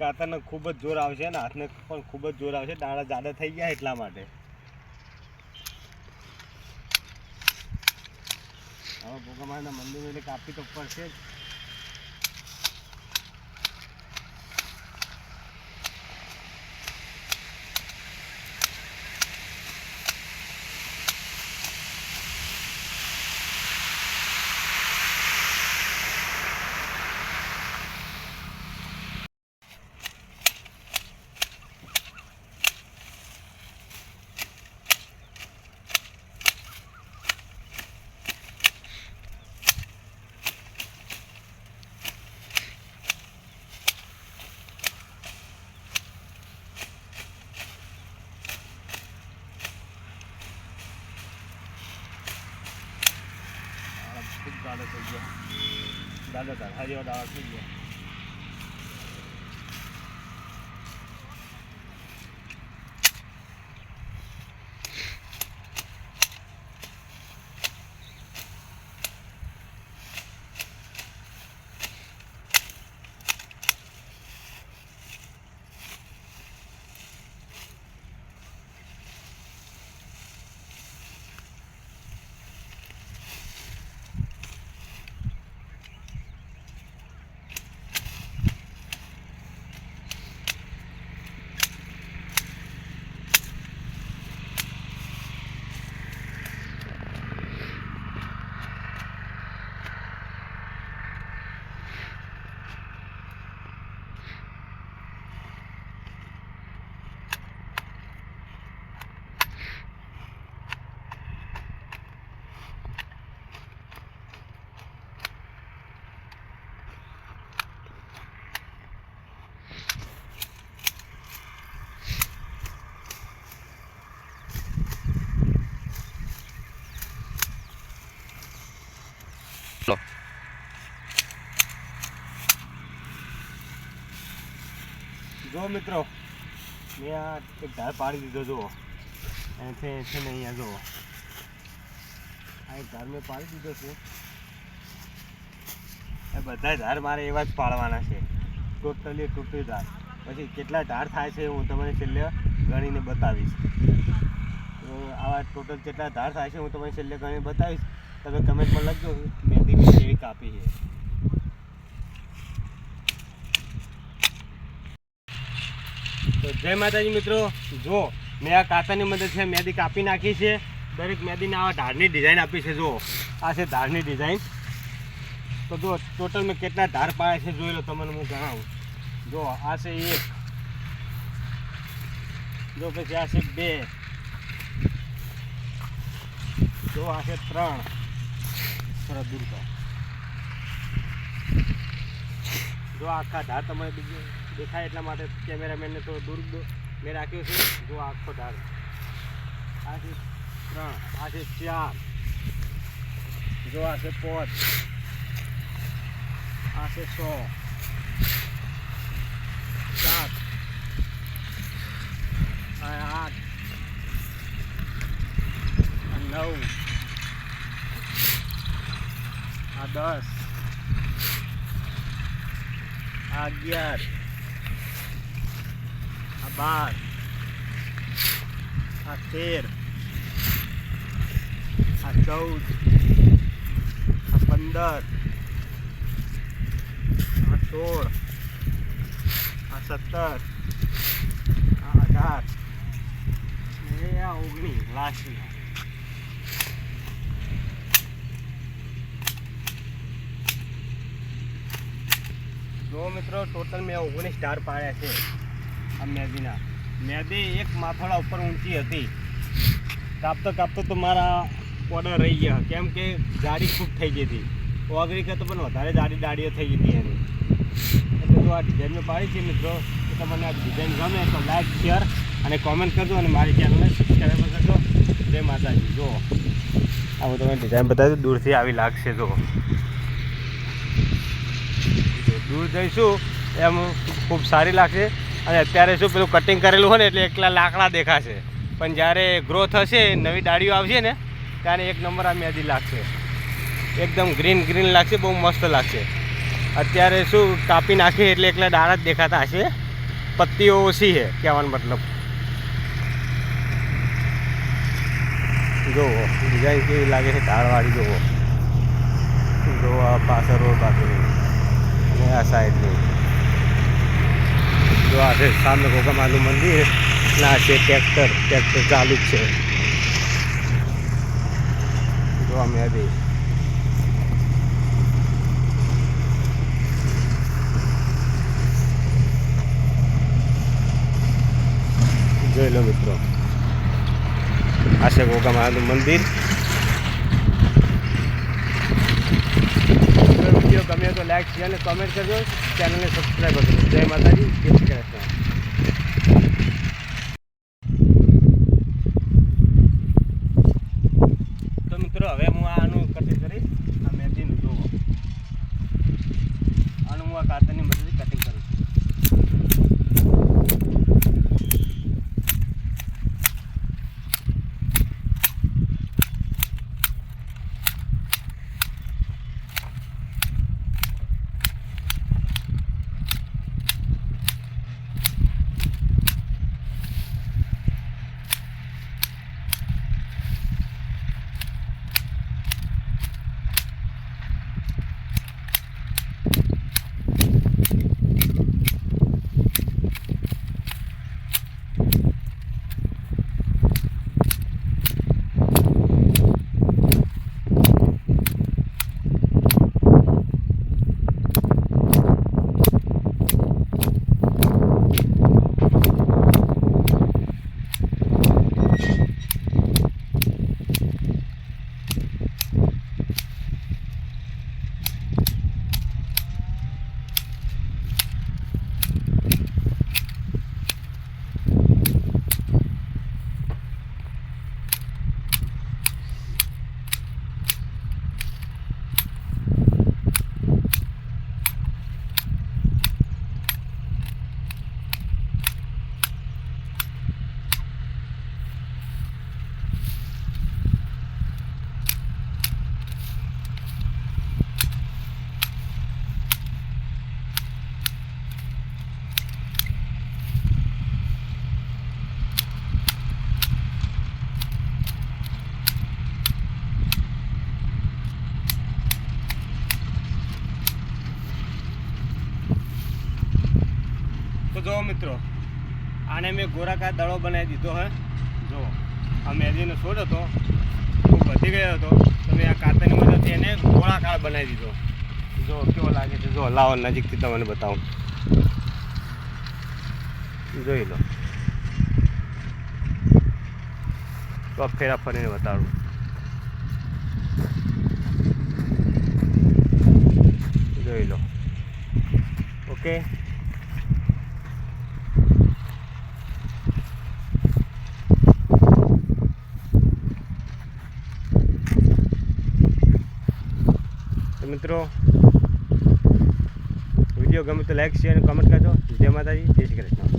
કાતરને ખૂબ જ જોર આવશે અને હાથને પણ ખૂબ જ જોર આવશે, દાણા જાડા થઈ ગયા એટલા માટે. હવે ગોગા મહારાજના મંદિર એટલે કાપી તો પડશે જ. દાડો થઈ ગયો, દાડો હારી દાડો થઈ ગયો. જો મિત્રો, મેં આ એક ધાર પાડી દીધો. જુઓ અહીંથી ને અહીંયા જુઓ, આ એક ધાર મેં પાડી દીધો છે. એ બધા ધાર મારે એવા જ પાડવાના છે, ટોટલી તૂટી ધાર. પછી કેટલા ધાર થાય છે હું તમને છેલ્લે ગણીને બતાવીશ. તો આવા ટોટલ કેટલા ધાર થાય છે હું તમને છેલ્લે ગણીને બતાવીશ. તમે કમેન્ટમાં લખજો મહેંદી કેવી કાપી છે. તો જય માતાજી મિત્રો, જો મેં આ કાતરની મદદથી મહેંદી કાપી નાખી છે. દરેક મહેંદીને આવા ધારની ડિઝાઇન આપી છે. જુઓ આ છે ધારની ડિઝાઇન. તો જો ટોટલ મેં કેટલા ધાર પાડ્યા છે જોઈ લો, તમને હું જણાવું. જો આ છે 1, જો પછી આ છે 2, જો આ છે 3. થોડા દૂર કરો. જો આખા ધાર તમારે બીજું દેખાય એટલા માટે કેમેરામેનને થોડો દૂર મેં રાખ્યો છે. જો આખો ધાર આ છે 3, આ છે 4, જો આ છે 5, આ છે 6, 7, આ 8, આ 9, આ 10, આ 11, આ 12, આ 13, આ 14, આ 15, આ 16, આ 17, આ 18 ને આ 19 લાસ્ટ. જો મિત્રો ટોટલ મેં 19 સ્ટાર પાડ્યા છે આ મહેંદીના. મહેંદી એક માથાળા ઉપર ઊંચી હતી. કાપતો તો મારા ઓર્ડર રહી ગયા, કેમ કે જાડી ખૂબ થઈ ગઈ હતી. ઓગળી કરતાં પણ વધારે દાડીઓ થઈ ગઈ હતી એની. એટલે જો આ ડિઝાઇન મેં પાડી છે મિત્રો, તો તમને આ ડિઝાઇન ગમે તો લાઈક, શેર અને કોમેન્ટ કરજો અને મારી ચેનલને સબસ્ક્રાઈબ કરજો. જય માતાજી. જો આ હું તમને ડિઝાઇન બતાવી દૂરથી આવી લાગશે. જો દૂર જઈશું એમ ખૂબ સારી લાગશે. અને અત્યારે શું પેલું કટિંગ કરેલું હોય ને એટલે એકલા લાકડા દેખાશે, પણ જ્યારે ગ્રો થશે, નવી ડાળીઓ આવશે ને ત્યારે એક નંબર આ મહેંદી લાગશે. એકદમ ગ્રીન લાગશે, બહુ મસ્ત લાગશે. અત્યારે શું કાપી નાખીએ એટલે એકલા ડાળા જ દેખાતા હશે. પત્તીઓ ઓછી છે કહેવાનો મતલબ. જુઓ ડિઝાઇન કેવી લાગે છે ઢાળવાળી. જુઓ જુઓ આ પાછળ રોડ બાજુની અને આ સાઈડની. જો આ છે સામે ગોગામાનું મંદિર ના છે ટ્રેક્ટર ચાલુ જ છે. જો અમે બી જોઈ લો મિત્રો, આ છે ગોગામાનું મંદિર. વિડીયો ગમે તો લાઈક શેર અને કોમેન્ટ કરજો, ચેનલને સબસ્ક્રાઈબ કરજો. જય માતાજી, જય શ્રી કૃષ્ણ. તો મિત્રો હવે હું આનું કટિંગ કરીશ. આ મહેંદીનું જોવો, આનું હું આ કાતરની મદદથી કટિંગ કરું છું. તો જો મિત્રો, આને મેં ગોળાકાર દડો બનાવી દીધો હે. જો આ મહેંદીનો છોડ હતો, ખૂબ વધી ગયો હતો, તો મેં આ કાતરની મદદથી એને ગોળાકાર બનાવી દીધો. જો કેવો લાગે છે. જો લાવો નજીકથી તમને બતાવું. જોઈ લો, તો ફેરા ફરીને બતાડું. જોઈ લો. ઓકે, મિત્રો વિડીયો ગમે તો લાઈક શેર અને કમેન્ટ કરજો. જય માતાજી, જય શ્રી કૃષ્ણ.